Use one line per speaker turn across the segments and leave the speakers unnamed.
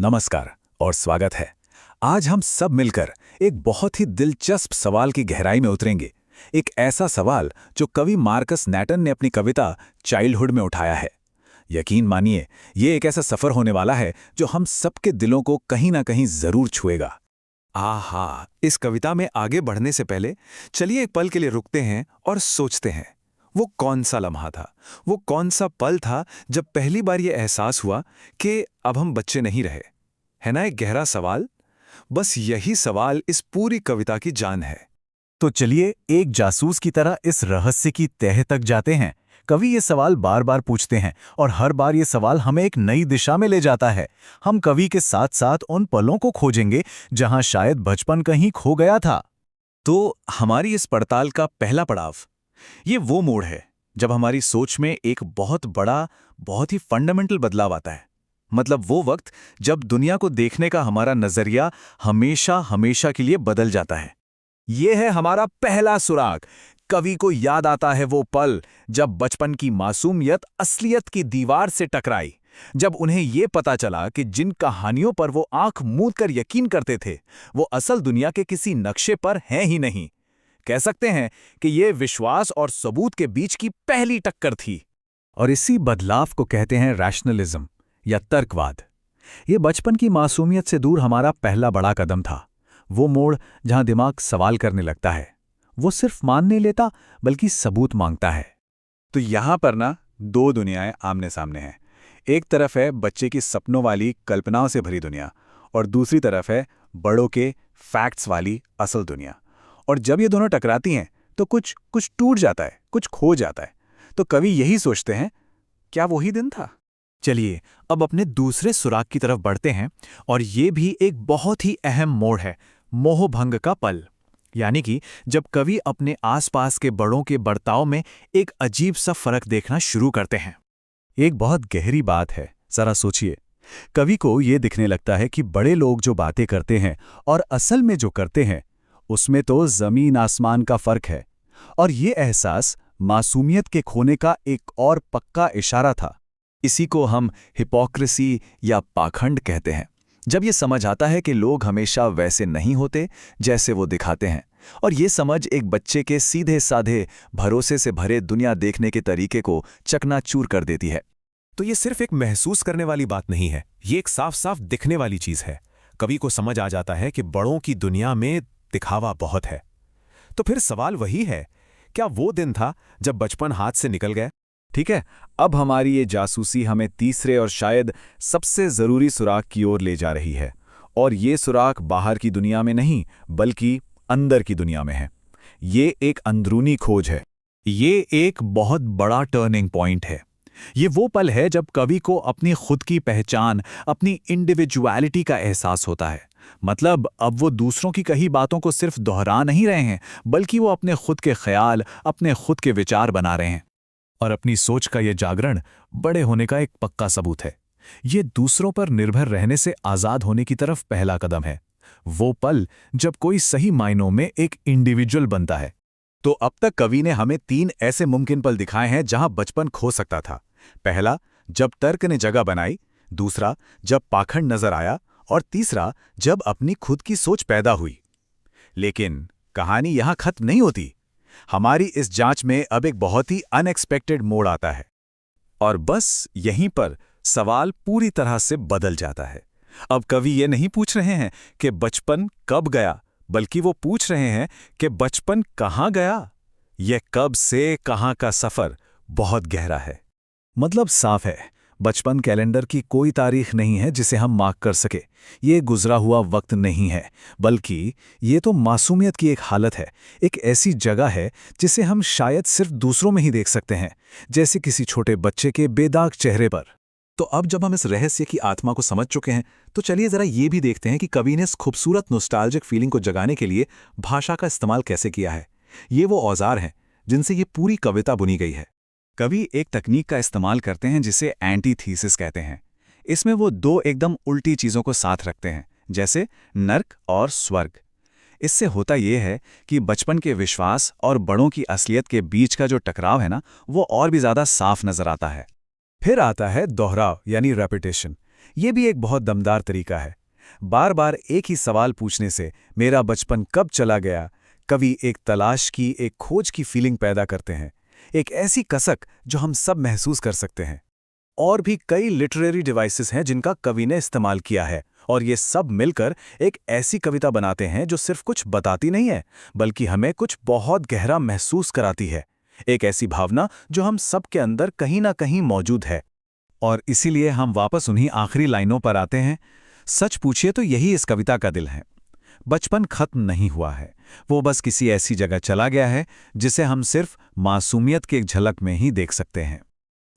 नमस्कार और स्वागत है। आज हम सब मिलकर एक बहुत ही दिलचस्प सवाल की गहराई में उतरेंगे। एक ऐसा सवाल जो कवि मार्कस नैटन ने अपनी कविता चाइल्डहुड में उठाया है। यकीन मानिए, ये एक ऐसा सफर होने वाला है जो हम सबके दिलों को कहीं ना कहीं जरूर छुएगा।
आहा, इस कविता में आगे बढ़ने से पहले चलिए एक पल के लिए रुकते हैं और सोचते हैं। वो कौन सा लम्हा था, वो कौन सा पल था जब पहली बार ये एहसास हुआ कि अब हम बच्चे नहीं रहे। है ना एक गहरा सवाल। बस यही सवाल इस पूरी कविता की जान है।
तो चलिए एक जासूस की तरह इस रहस्य की तह तक जाते हैं। कवि ये सवाल बार बार पूछते हैं और हर बार ये सवाल हमें एक नई दिशा में ले जाता है। हम कवि के साथ साथ उन पलों को खोजेंगे जहां शायद बचपन कहीं खो गया था।
तो हमारी इस पड़ताल का पहला पड़ाव, ये वो मोड़ है जब हमारी सोच में एक बहुत बड़ा, बहुत ही फंडामेंटल बदलाव आता है। मतलब वो वक्त जब दुनिया को देखने का हमारा नजरिया हमेशा हमेशा के लिए बदल जाता है।
ये है हमारा पहला सुराग। कवि को याद आता है वो पल जब बचपन की मासूमियत असलियत की दीवार से टकराई। जब उन्हें ये पता चला कि जिन कहानियों पर वो आंख मूंद कर यकीन करते थे, वो असल दुनिया के किसी नक्शे पर हैं ही नहीं। कह सकते हैं कि ये विश्वास और सबूत के बीच की पहली टक्कर थी। और इसी बदलाव को कहते हैं रैशनलिज्म या तर्कवाद। ये बचपन की मासूमियत से दूर हमारा पहला बड़ा कदम था। वो मोड़ जहां दिमाग सवाल करने लगता है। वो सिर्फ मान नहीं लेता, बल्कि सबूत मांगता है।
तो यहां पर ना दो दुनियाएं आमने सामने हैं। एक तरफ है बच्चे की सपनों वाली कल्पनाओं से भरी दुनिया, और दूसरी तरफ है बड़ों के फैक्ट्स वाली असल दुनिया। और जब ये दोनों टकराती हैं तो कुछ कुछ टूट जाता है, कुछ खो जाता है। तो कवि यही सोचते हैं, क्या वही दिन था?
चलिए अब अपने दूसरे सुराग की तरफ बढ़ते हैं, और ये भी एक बहुत ही अहम मोड़ है, मोहभंग का पल। यानी कि जब कवि अपने आसपास के बड़ों के बर्ताव में एक अजीब सा फर्क देखना शुरू करते हैं। एक बहुत गहरी बात है, जरा सोचिए। कवि को ये दिखने लगता है कि बड़े लोग जो बातें करते हैं और असल में जो करते हैं, उसमें तो जमीन आसमान का फर्क है। और ये एहसास मासूमियत के खोने का एक और पक्का इशारा था।
इसी को हम हिपोक्रेसी या पाखंड कहते हैं। जब ये समझ आता है कि लोग हमेशा वैसे नहीं होते जैसे वो दिखाते हैं, और ये समझ एक बच्चे के सीधे साधे भरोसे से भरे दुनिया देखने के तरीके को चकनाचूर कर देती है।
तो ये सिर्फ एक महसूस करने वाली बात नहीं है, ये एक साफ साफ दिखने वाली चीज है। कवि को समझ आ जाता है कि बड़ों की दुनिया में दिखावा बहुत है। तो फिर सवाल वही है, क्या वो दिन था जब बचपन हाथ से निकल गया?
ठीक है, अब हमारी ये जासूसी हमें तीसरे और शायद सबसे जरूरी सुराग की ओर ले जा रही है। और ये सुराग बाहर की दुनिया में नहीं, बल्कि अंदर की दुनिया में है। ये एक अंदरूनी खोज है। ये एक बहुत बड़ा टर्निंग पॉइंट है। ये वो पल है जब कवि को अपनी खुद की पहचान, अपनी इंडिविजुअलिटी का एहसास होता है। मतलब अब वो दूसरों की कही बातों को सिर्फ दोहरा नहीं रहे हैं, बल्कि वो अपने खुद के ख्याल, अपने खुद के विचार बना रहे हैं। और अपनी सोच का ये जागरण बड़े होने का एक पक्का सबूत है। ये दूसरों पर निर्भर रहने से आजाद होने की तरफ पहला कदम है। वो पल जब कोई सही मायनों में एक इंडिविजुअल बनता है। तो अब तक कवि ने हमें 3 ऐसे मुमकिन पल दिखाए हैं जहां बचपन खो सकता था। पहला, जब तर्क ने जगह बनाई। दूसरा, जब पाखंड नजर आया। और तीसरा, जब अपनी खुद की सोच पैदा हुई। लेकिन कहानी यहां खत्म नहीं होती। हमारी इस जांच में अब एक बहुत ही अनएक्सपेक्टेड मोड़ आता है। और बस यहीं पर सवाल पूरी तरह से बदल जाता है। अब कवि ये नहीं पूछ रहे हैं कि बचपन कब गया, बल्कि वो पूछ रहे हैं कि बचपन कहाँ गया। यह कब से कहाँ का सफर बहुत गहरा है। मतलब साफ है, बचपन कैलेंडर की कोई तारीख नहीं है जिसे हम मार्क कर सके। ये गुजरा हुआ वक्त नहीं है, बल्कि ये तो मासूमियत की एक हालत है। एक ऐसी जगह है जिसे हम शायद सिर्फ दूसरों में ही देख सकते हैं, जैसे किसी छोटे बच्चे के बेदाग चेहरे पर। तो अब जब हम इस रहस्य की आत्मा को समझ चुके हैं, तो चलिए जरा ये भी देखते हैं कि कवि ने इस खूबसूरत नॉस्टैल्जिक फीलिंग को जगाने के लिए भाषा का इस्तेमाल कैसे किया है। ये वो औजार हैं जिनसे ये पूरी कविता बुनी गई है। कवि एक तकनीक का इस्तेमाल करते हैं जिसे एंटीथीसिस कहते हैं। इसमें वो 2 एकदम उल्टी चीज़ों को साथ रखते हैं, जैसे नर्क और स्वर्ग। इससे होता यह है कि बचपन के विश्वास और बड़ों की असलियत के बीच का जो टकराव है ना, वो और भी ज़्यादा साफ नजर आता है। फिर आता है दोहराव यानी रेपिटेशन।
ये भी एक बहुत दमदार तरीका है। बार बार एक ही सवाल पूछने से मेरा बचपन कब चला गया, कवि एक तलाश की, एक खोज की फीलिंग पैदा करते हैं, एक ऐसी कसक जो हम सब महसूस कर सकते हैं। और भी कई लिटरेरी डिवाइसेस हैं जिनका कवि ने इस्तेमाल किया है, और ये सब मिलकर एक ऐसी कविता बनाते हैं जो सिर्फ कुछ बताती नहीं है, बल्कि हमें कुछ बहुत गहरा महसूस कराती है। एक ऐसी भावना जो हम सब के अंदर कहीं ना कहीं मौजूद है। और इसीलिए हम वापस उन्हीं आखिरी लाइनों पर आते हैं। सच पूछिए तो यही इस कविता का दिल है। बचपन खत्म नहीं हुआ है, वो बस किसी ऐसी जगह चला गया है जिसे हम सिर्फ मासूमियत की एक झलक में ही देख सकते हैं।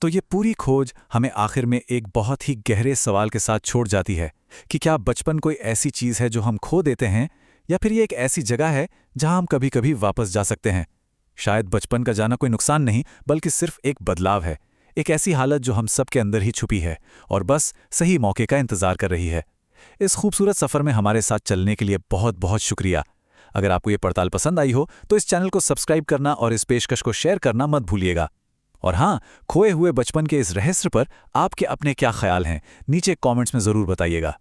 तो ये पूरी खोज हमें आखिर में एक बहुत ही गहरे सवाल के साथ छोड़ जाती है कि क्या बचपन कोई ऐसी चीज़ है जो हम खो देते हैं, या फिर ये एक ऐसी जगह है जहां हम कभी कभी वापस जा सकते हैं। शायद बचपन का जाना कोई नुकसान नहीं, बल्कि सिर्फ एक बदलाव है, एक ऐसी हालत जो हम सब के अंदर ही छुपी है और बस सही मौके का इंतजार कर रही है। इस खूबसूरत सफ़र में हमारे साथ चलने के लिए बहुत बहुत शुक्रिया। अगर आपको ये पड़ताल पसंद आई हो तो इस चैनल को सब्सक्राइब करना और इस पेशकश को शेयर करना मत भूलिएगा। और हाँ, खोए हुए बचपन के इस रहस्य पर आपके अपने क्या ख्याल हैं, नीचे कमेंट्स में ज़रूर बताइएगा।